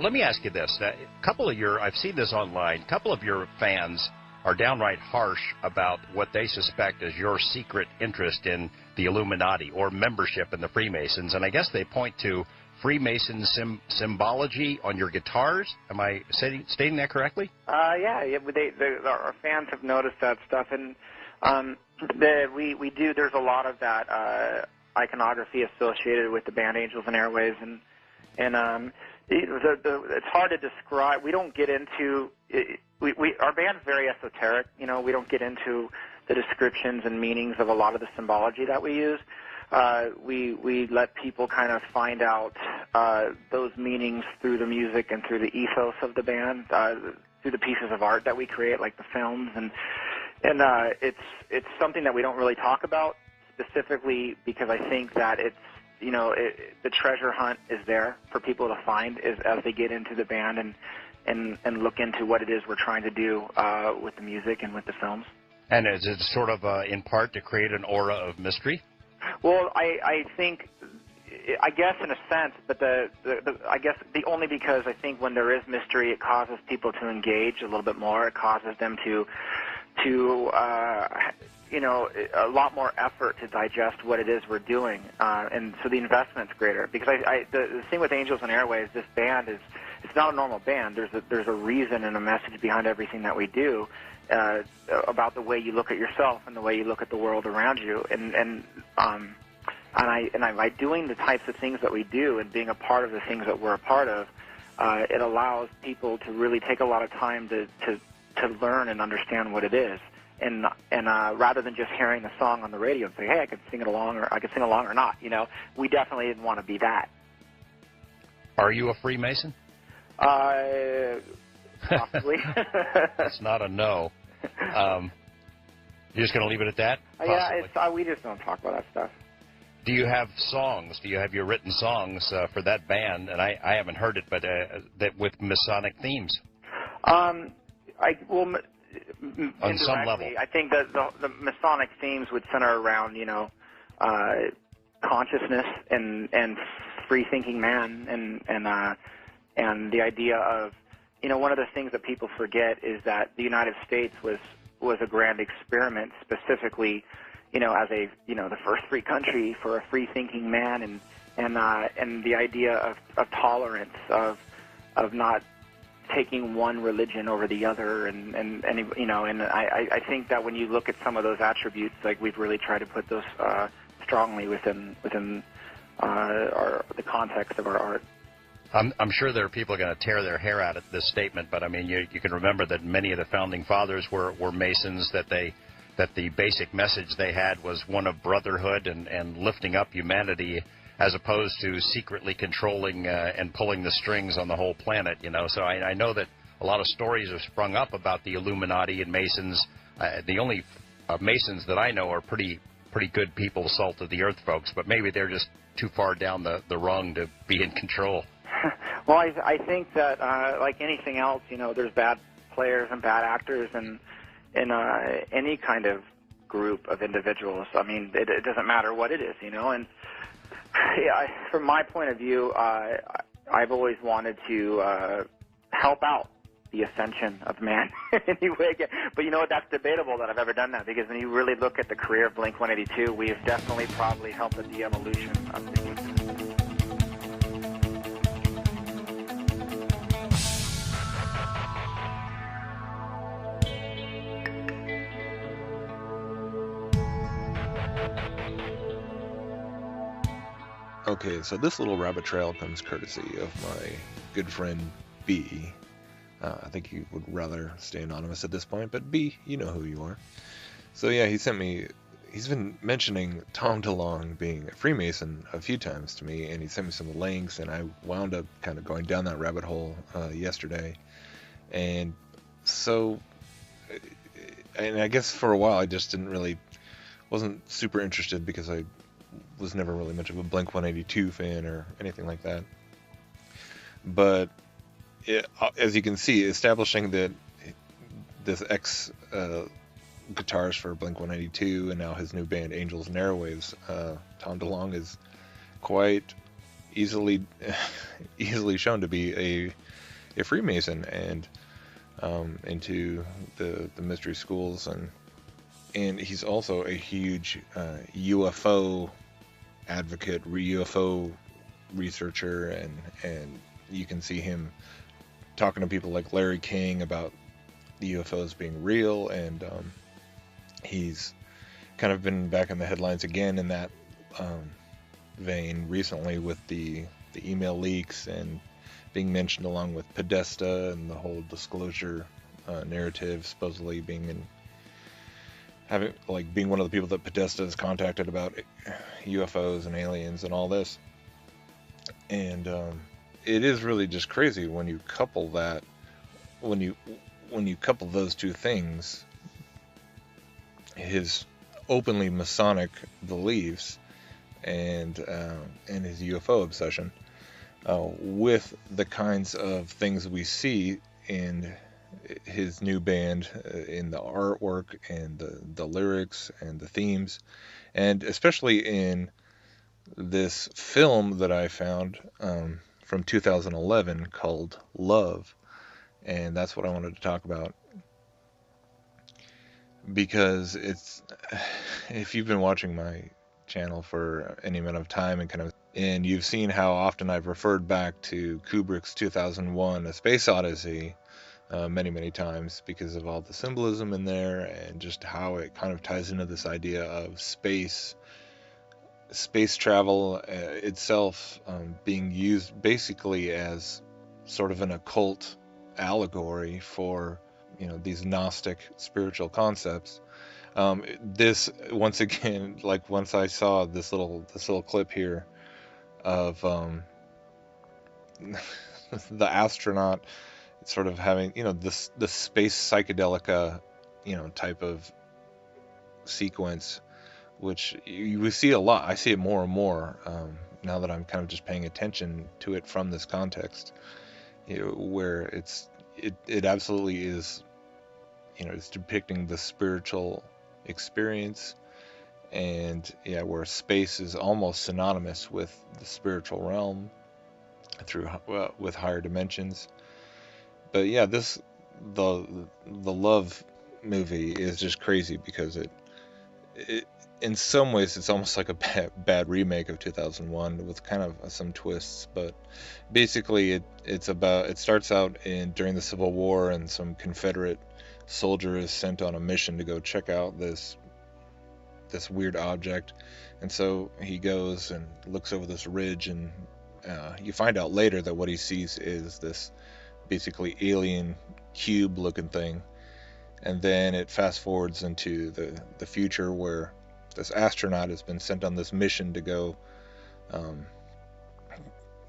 let me ask you this. I've seen this online, a couple of your fans are downright harsh about what they suspect is your secret interest in the Illuminati or membership in the Freemasons, and I guess they point to Freemason symbology on your guitars. Am I stating that correctly? Yeah. Our fans have noticed that stuff, and we do. There's a lot of that iconography associated with the band Angels and Airwaves, and it's hard to describe. We don't get into our band's very esoteric. You know, we don't get into the descriptions and meanings of a lot of the symbology that we use. We let people kind of find out those meanings through the music and through the ethos of the band, through the pieces of art that we create, like the films, and it's something that we don't really talk about specifically because I think that it's, you know, the treasure hunt is there for people to find as they get into the band and look into what it is we're trying to do with the music and with the films. And is it sort of in part to create an aura of mystery? Well, I think, I guess in a sense, but I guess only because I think when there is mystery, it causes people to engage a little bit more. It causes them to you know, a lot more effort to digest what it is we're doing, and so the investment's greater. Because the thing with Angels and Airwaves, this band it's not a normal band. There's a reason and a message behind everything that we do, about the way you look at yourself and the way you look at the world around you, and by doing the types of things that we do and being a part of the things that we're a part of, it allows people to really take a lot of time to learn and understand what it is. And rather than just hearing the song on the radio and say, hey, I could sing it along, or I could sing along or not, you know, we definitely didn't want to be that. Are you a Freemason? Possibly. That's not a no. You're just going to leave it at that? Yeah, we just don't talk about that stuff. Do you have songs? Do you have your written songs for that band? And I haven't heard it, but that with Masonic themes. On some level, I think that the Masonic themes would center around, you know, consciousness and free-thinking man, and the idea of, you know, one of the things that people forget is that the United States was a grand experiment, specifically, you know, as the first free country for a free-thinking man, and the idea of tolerance, of not taking one religion over the other, and you know, and I think that when you look at some of those attributes, like, we've really tried to put those strongly within the context of our art. I'm sure there are people going to tear their hair out at this statement, but I mean, you can remember that many of the founding fathers were Masons, that the basic message they had was one of brotherhood and lifting up humanity, as opposed to secretly controlling and pulling the strings on the whole planet, you know. So I know that a lot of stories have sprung up about the Illuminati and Masons. The only Masons that I know are pretty good people, salt of the earth folks, but maybe they're just too far down the rung to be in control. Well, I think that, like anything else, you know, there's bad players and bad actors in any kind of group of individuals. I mean, it doesn't matter what it is, you know, and yeah, from my point of view, I've always wanted to help out the ascension of man anyway. But you know what? That's debatable that I've ever done that, because when you really look at the career of Blink-182, we have definitely probably helped with the evolution of the human. Okay, so this little rabbit trail comes courtesy of my good friend B. I think he would rather stay anonymous at this point, but B, you know who you are. So yeah, he's been mentioning Tom DeLonge being a Freemason a few times to me, and he sent me some links, and I wound up kind of going down that rabbit hole yesterday. And so, and I guess for a while I just wasn't super interested, because I was never really much of a Blink-182 fan or anything like that. But as you can see, establishing that this guitarist for Blink-182 and now his new band Angels and Airwaves, Tom DeLonge is quite easily shown to be a Freemason and into the mystery schools, and he's also a huge UFO advocate, UFO researcher, and you can see him talking to people like Larry King about the UFOs being real, and he's kind of been back in the headlines again in that vein recently with the email leaks and being mentioned along with Podesta and the whole disclosure narrative, supposedly being being one of the people that Podesta has contacted about UFOs and aliens and all this. And it is really just crazy when you couple that, when you couple those two things, his openly Masonic beliefs and his UFO obsession, with the kinds of things we see in his new band, in the artwork and the lyrics and the themes, and especially in this film that I found from 2011 called Love. And that's what I wanted to talk about, because if you've been watching my channel for any amount of time and you've seen how often I've referred back to Kubrick's 2001 A Space Odyssey many times because of all the symbolism in there and just how it kind of ties into this idea of space travel itself being used basically as sort of an occult allegory for, these Gnostic spiritual concepts. This, once again, like once I saw this little clip here of the astronaut sort of having, the space psychedelica, type of sequence, which we see a lot. I see it more and more now that I'm kind of just paying attention to it from this context, where it absolutely is, it's depicting the spiritual experience, and where space is almost synonymous with the spiritual realm with higher dimensions. But the Love movie is just crazy because it in some ways it's almost like a bad remake of 2001 with kind of some twists. But basically it starts out during the Civil War, and some Confederate soldier is sent on a mission to go check out this weird object, and so he goes and looks over this ridge, and you find out later that what he sees is this basically alien cube looking thing. And then it fast forwards into the future, where this astronaut has been sent on this mission to go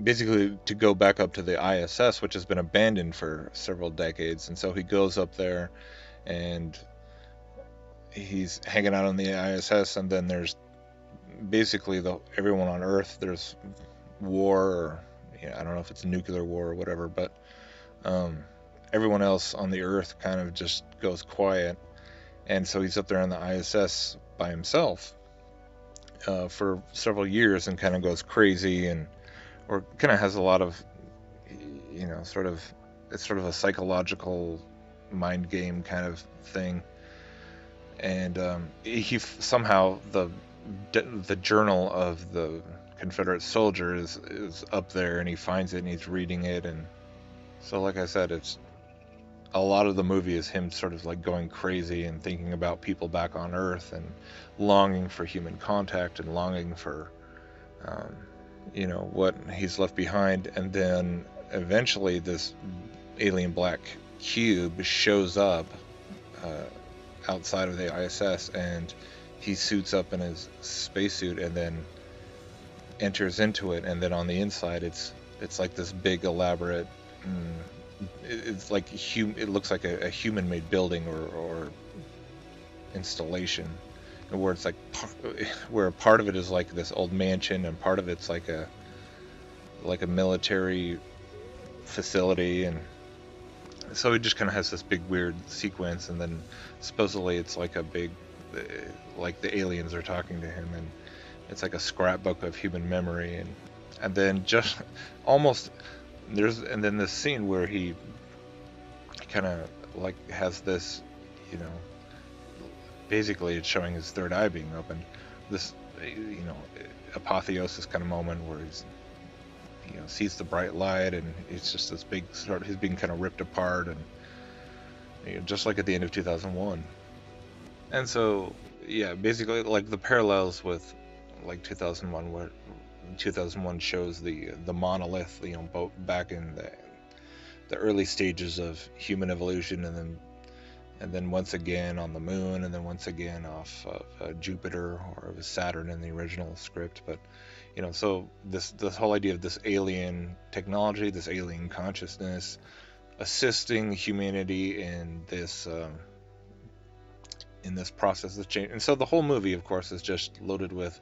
basically to go back up to the ISS, which has been abandoned for several decades. And so he goes up there and he's hanging out on the ISS, and then there's basically everyone on Earth, there's war, or I don't know if it's nuclear war or whatever, but everyone else on the Earth kind of just goes quiet, and so he's up there on the ISS by himself for several years, and kind of goes crazy, or kind of has a lot of, it's sort of a psychological mind game kind of thing. And he somehow the journal of the Confederate soldier is up there, and he finds it and he's reading it. And so, like I said, it's a lot of the movie is him sort of like going crazy and thinking about people back on Earth and longing for human contact and longing for what he's left behind. And then eventually this alien black cube shows up outside of the ISS, and he suits up in his spacesuit and then enters into it. And then on the inside, it's like this big elaborate. It's like it looks like a human-made building or installation, where it's like where part of it is like this old mansion, and part of it's like a military facility. And so it just kind of has this big weird sequence, and then supposedly it's like a big, like the aliens are talking to him, and it's like a scrapbook of human memory. And then just almost and then this scene where he kind of like has this, you know, basically it's showing his third eye being opened. This, you know, apotheosis kind of moment where he's, you know, sees the bright light, and it's just this big sort of, he's being kind of ripped apart, and you know, just like at the end of 2001. And so, yeah, basically like the parallels with like 2001, where 2001 shows the monolith, you know, back in the early stages of human evolution, and then once again on the moon, and then once again off of Jupiter or of Saturn in the original script. But you know, so this whole idea of this alien technology, this alien consciousness, assisting humanity in this process of change. And so the whole movie, of course, is just loaded with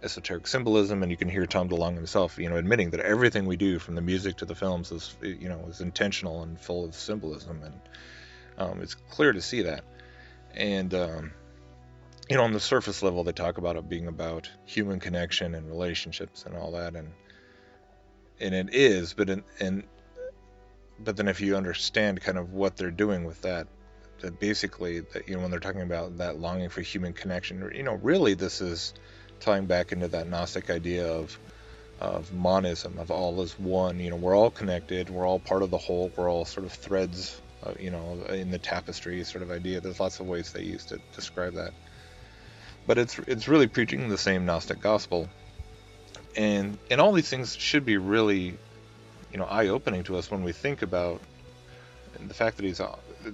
esoteric symbolism, and you can hear Tom DeLonge himself, you know, admitting that everything we do, from the music to the films, is, you know, is intentional and full of symbolism, and it's clear to see that. And you know, on the surface level, they talk about it being about human connection and relationships and all that, and it is, but then if you understand kind of what they're doing with that basically, that, you know, when they're talking about that longing for human connection, you know, really this is tying back into that Gnostic idea of monism, of all as one. You know, we're all connected, we're all part of the whole, we're all sort of threads, you know, in the tapestry sort of idea. There's lots of ways they use to describe that, but it's really preaching the same Gnostic gospel, and all these things should be really, you know, eye-opening to us when we think about the fact that he's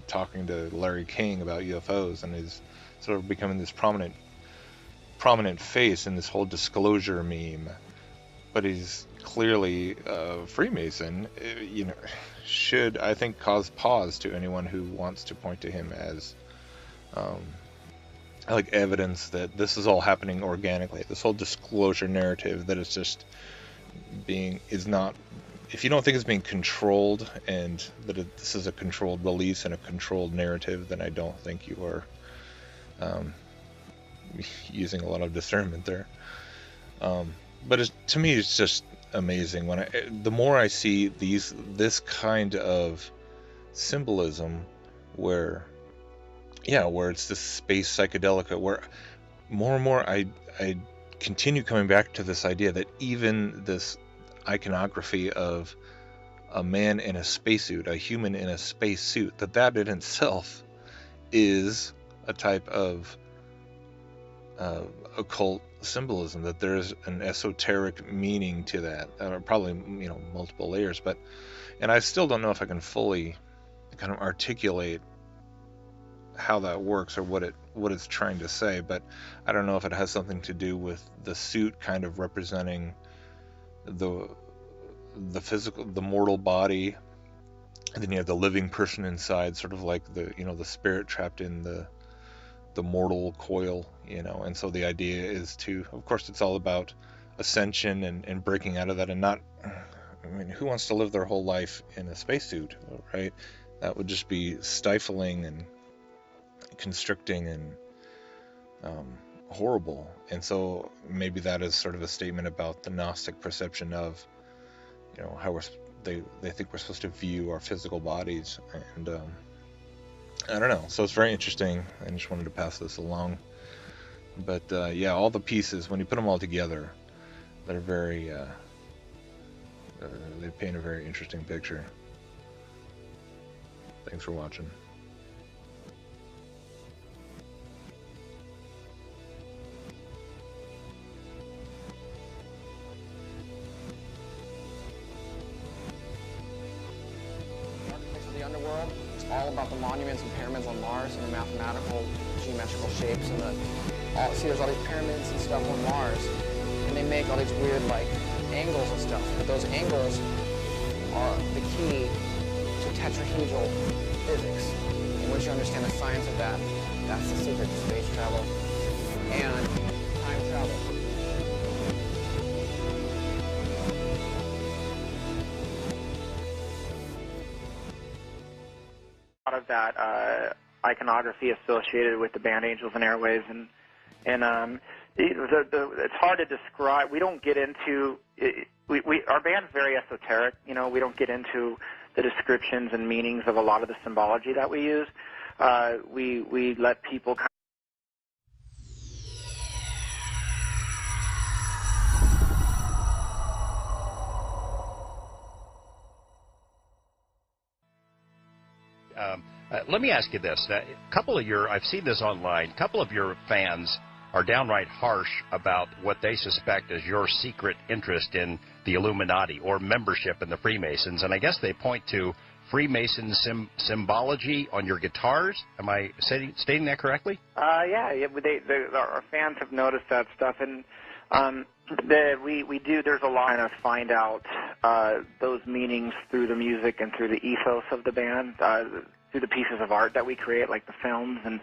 talking to Larry King about UFOs, and is sort of becoming this prominent face in this whole disclosure meme. But he's clearly a Freemason. You know, should, I think, cause pause to anyone who wants to point to him as like evidence that this is all happening organically. This whole disclosure narrative that it's just is not. If you don't think it's being controlled, and that this is a controlled release and a controlled narrative, then I don't think you are using a lot of discernment there. But to me, it's just amazing when the more I see this kind of symbolism, where it's this space psychedelic, where more and more I continue coming back to this idea that even this iconography of a man in a spacesuit, a human in a spacesuit, that in itself is a type of occult symbolism, that there's an esoteric meaning to that, probably, you know, multiple layers. And I still don't know if I can fully kind of articulate how that works or what it's trying to say, but I don't know if it has something to do with the suit kind of representing the physical, the mortal body, and then you have the living person inside, sort of like the, you know, the spirit trapped in the mortal coil, you know. And so the idea is to, of course, it's all about ascension and breaking out of that, and not, I mean, who wants to live their whole life in a spacesuit, right? That would just be stifling and constricting and horrible. And so maybe that is sort of a statement about the Gnostic perception of, you know, how they think we're supposed to view our physical bodies. And I don't know, so it's very interesting. I just wanted to pass this along. But yeah, all the pieces, when you put them all together, they're very they paint a very interesting picture. Thanks for watching. Underworld. It's all about the monuments and pyramids on Mars and the mathematical, geometrical shapes, and there's all these pyramids and stuff on Mars, and they make all these weird like angles and stuff. But those angles are the key to tetrahedral physics. And once you understand the science of that, that's the secret to space travel and time travel. Of that iconography associated with the band Angels and Airwaves, and it's hard to describe. We don't get into our band's very esoteric. You know, we don't get into the descriptions and meanings of a lot of the symbology that we use. We let people kind let me ask you this. I've seen this online, a couple of your fans are downright harsh about what they suspect is your secret interest in the Illuminati or membership in the Freemasons, and I guess they point to Freemason symbology on your guitars. Am I stating that correctly? Yeah. Our fans have noticed that stuff, and we do. There's a lot to find out those meanings through the music and through the ethos of the band, through the pieces of art that we create, like the films, and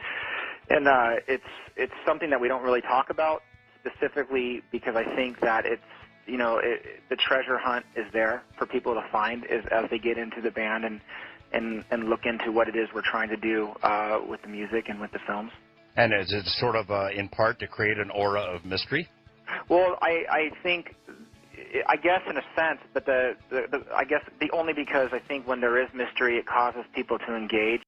it's something that we don't really talk about specifically because I think that it's, you know, the treasure hunt is there for people to find as they get into the band and look into what it is we're trying to do with the music and with the films. And is it sort of in part to create an aura of mystery? Well, I think, I guess in a sense, but I guess only because I think when there is mystery, it causes people to engage.